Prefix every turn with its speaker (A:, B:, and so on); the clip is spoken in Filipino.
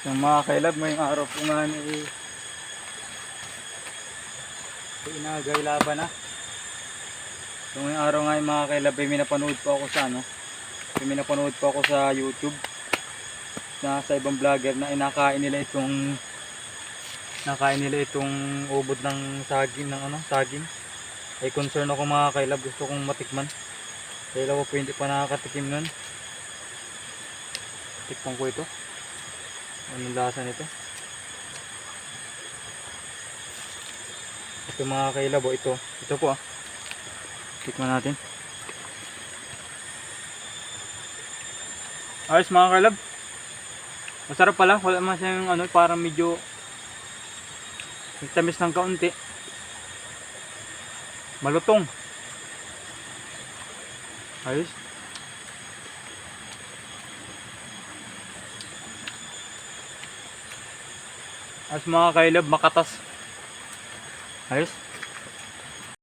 A: Yung mga kailab, ngayong araw po nga ni inagay laban na. So ngayong araw nga yung mga kailab, may napanood po ako sa may napanood po ako sa YouTube na sa ibang vlogger na inakain nila itong ubod ng saging saging. Ay concern ako mga kailab, gusto kong matikman. Dahil ako po hindi pa nakakatikim nun. Tikman ko ito. Anong lasa nito? Ito mga kailab, ito po tikman natin. Ayos mga kailab, masarap pala. Wala naman siyang parang medyo tamis ng kaunti, malutong. Ayos. Ayos mga kailab, makatas. Ayos.